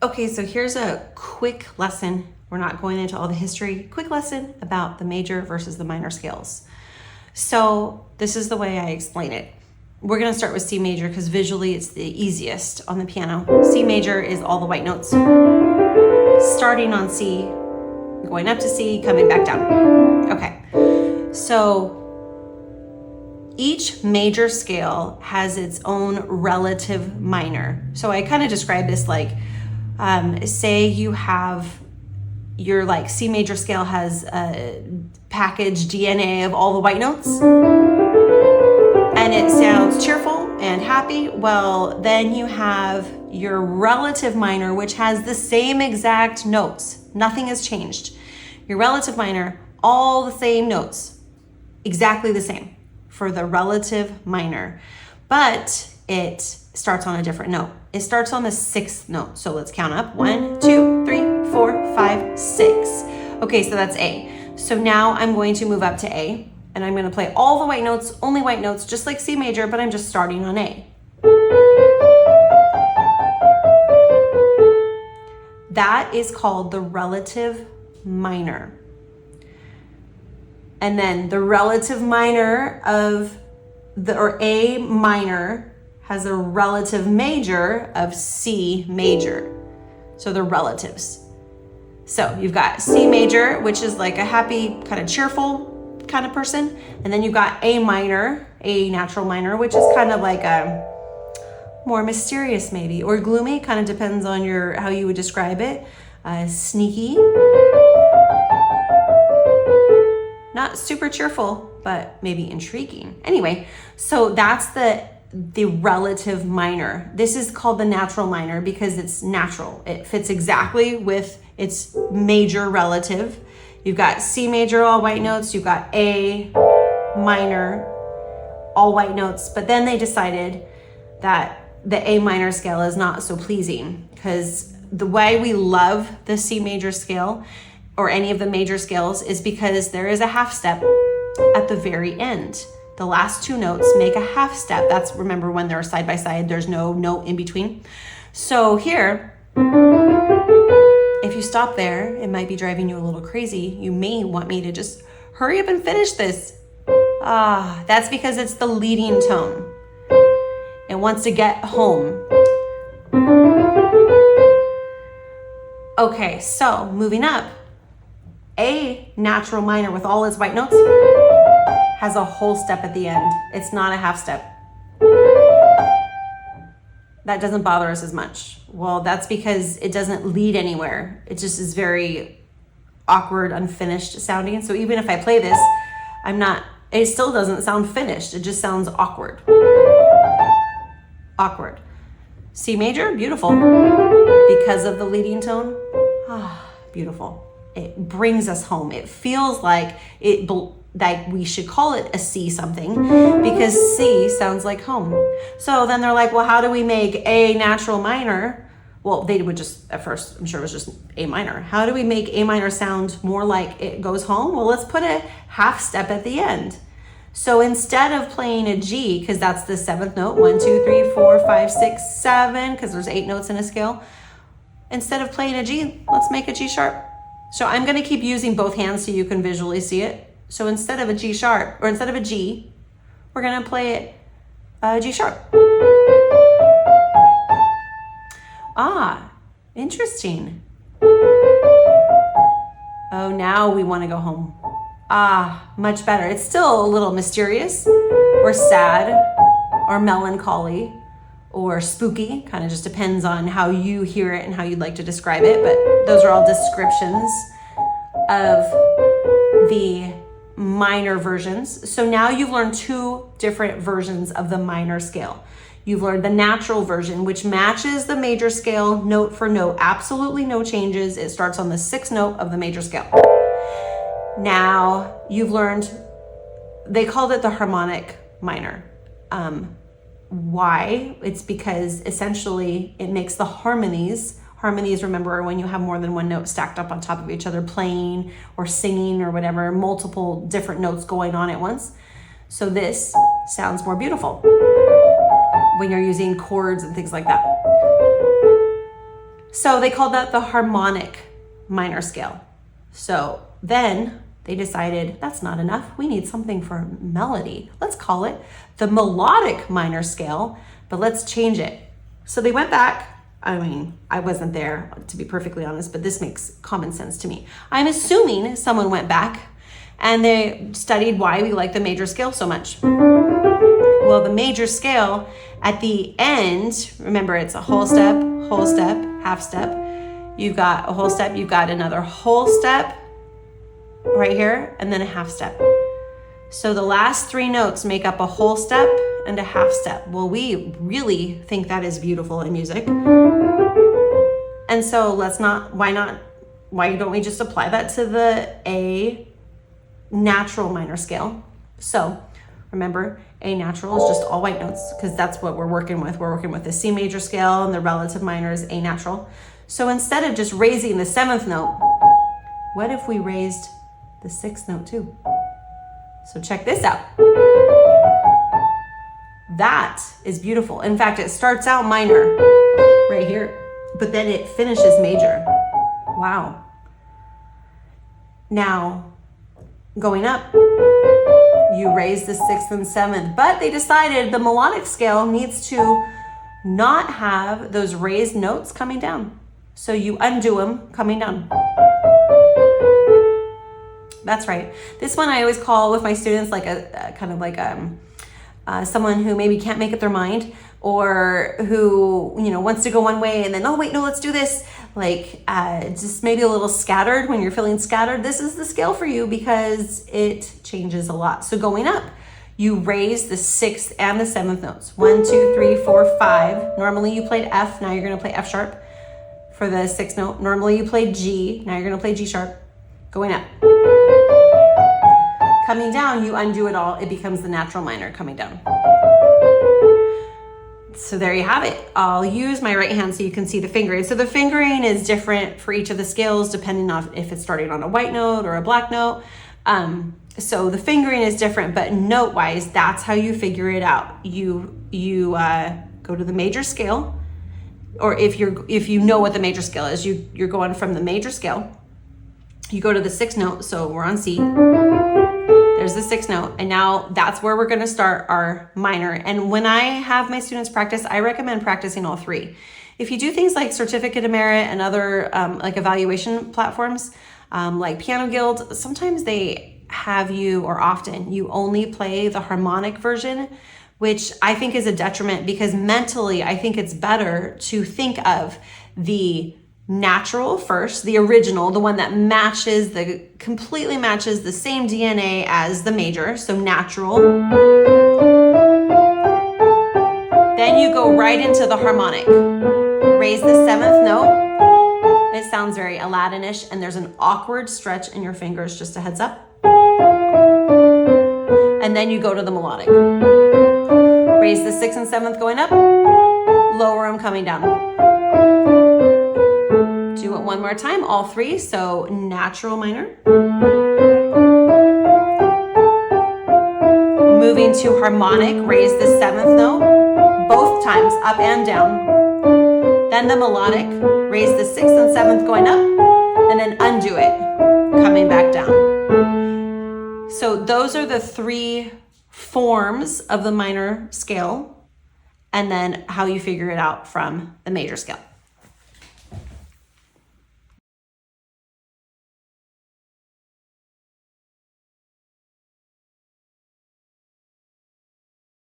Okay, so here's a quick lesson. We're not going into all the history. Quick lesson about the major versus the minor scales. So this is the way I explain it. We're going to start with C major because visually it's the easiest on the piano. C major is all the white notes. Starting on C, going up to C, coming back down. Okay, so each major scale has its own relative minor. So I kind of describe this like, say you have your like C major scale has a package DNA of all the white notes and it sounds cheerful and happy. Well, then you have your relative minor, which has the same exact notes. Nothing has changed. Your relative minor, all the same notes, exactly the same for the relative minor, but it starts on a different note. It starts on the sixth note. So let's count up. 1, 2, 3, 4, 5, 6. Okay, so that's A. So now I'm going to move up to A and I'm going to play all the white notes, only white notes, just like C major, but I'm just starting on A. That is called the relative minor. And then the relative minor of or A minor has a relative major of C major. So the relatives. So you've got C major, which is like a happy, kind of cheerful kind of person. And then you've got A minor, A natural minor, which is kind of like a more mysterious maybe, or gloomy, kind of depends on how you would describe it. Sneaky. Not super cheerful, but maybe intriguing. Anyway, so that's the relative minor. This is called the natural minor because it's natural. It fits exactly with its major relative. You've got C major, all white notes. You've got A minor, all white notes. But then they decided that the A minor scale is not so pleasing because the way we love the C major scale or any of the major scales is because there is a half step at the very end. The last two notes make a half step. That's, remember, when they're side by side, there's no note in between. So here, if you stop there, it might be driving you a little crazy. You may want me to just hurry up and finish this. That's because it's the leading tone. It wants to get home. Okay, so moving up, A natural minor with all its white notes has a whole step at the end. It's not a half step. That doesn't bother us as much. Well, that's because it doesn't lead anywhere. It just is very awkward, unfinished sounding. So even if I play this, it still doesn't sound finished. It just sounds awkward. Awkward. C major, beautiful. Because of the leading tone, beautiful. It brings us home. It feels like we should call it a C something because C sounds like home. So then they're like, well, how do we make A natural minor? Well, they would just, at first, I'm sure it was just A minor. How do we make A minor sound more like it goes home? Well, let's put a half step at the end. So instead of playing a G, because that's the seventh note, 1, 2, 3, 4, 5, 6, 7, because there's 8 notes in a scale. Instead of playing a G, let's make a G sharp. So I'm going to keep using both hands so you can visually see it. So instead of a G sharp, or instead of a G, we're going to play it G sharp. Interesting. Oh, now we want to go home. Much better. It's still a little mysterious or sad or melancholy or spooky. Kind of just depends on how you hear it and how you'd like to describe it. But those are all descriptions of the minor versions. So now you've learned 2 different versions of the minor scale. You've learned the natural version, which matches the major scale note for note. Absolutely no changes. It starts on the 6th note of the major scale. Now you've learned, they called it the harmonic minor. Why? It's because essentially it makes the harmonies. Harmonies, remember, when you have more than one note stacked up on top of each other, playing or singing or whatever, multiple different notes going on at once. So this sounds more beautiful when you're using chords and things like that. So they called that the harmonic minor scale. So then they decided that's not enough. We need something for melody. Let's call it the melodic minor scale, but let's change it. So they went back. I mean, I wasn't there, to be perfectly honest, but this makes common sense to me. I'm assuming someone went back and they studied why we like the major scale so much. Well, the major scale at the end, remember it's a whole step, half step. You've got a whole step, you've got another whole step right here, and then a half step. So the last three notes make up a whole step and a half step. Well, we really think that is beautiful in music. And so why don't we just apply that to the A natural minor scale? So remember, A natural is just all white notes because that's what we're working with. We're working with the C major scale and the relative minor is A natural. So instead of just raising the 7th note, what if we raised the 6th note too? So check this out. That is beautiful. In fact, it starts out minor right here, but then it finishes major. Wow. Now, going up, you raise the 6th and 7th, but they decided the melodic scale needs to not have those raised notes coming down. So you undo them coming down. That's right. This one I always call with my students like a kind of like someone who maybe can't make up their mind, or who, wants to go one way and then, oh wait, no, let's do this. Like just maybe a little scattered. When you're feeling scattered, this is the scale for you because it changes a lot. So going up, you raise the 6th and the 7th notes. 1, 2, 3, 4, 5. Normally you played F, now you're gonna play F sharp for the 6th note. Normally you played G, now you're gonna play G sharp. Going up. Coming down, you undo it all. It becomes the natural minor coming down. So there you have it. I'll use my right hand so you can see the fingering. So the fingering is different for each of the scales depending on if it's starting on a white note or a black note. So the fingering is different, but note-wise, that's how you figure it out. You go to the major scale, or if you know what the major scale is, you're going from the major scale. You go to the 6th note, so we're on C. There's the 6th note, and now that's where we're gonna start our minor. And when I have my students practice, I recommend practicing all three. If you do things like Certificate of Merit and other like evaluation platforms, like Piano Guild, sometimes they have you, or often, you only play the harmonic version, which I think is a detriment because mentally, I think it's better to think of the natural first, the original, the one that completely matches the same DNA as the major, so natural. Then you go right into the harmonic. Raise the 7th note. It sounds very Aladdin-ish, and there's an awkward stretch in your fingers, just a heads up. And then you go to the melodic. Raise the 6th and 7th going up, lower them coming down. Do it one more time, all three. So natural minor. Moving to harmonic, raise the 7th note, both times, up and down. Then the melodic, raise the 6th and 7th going up, and then undo it, coming back down. So those are the three forms of the minor scale, and then how you figure it out from the major scale.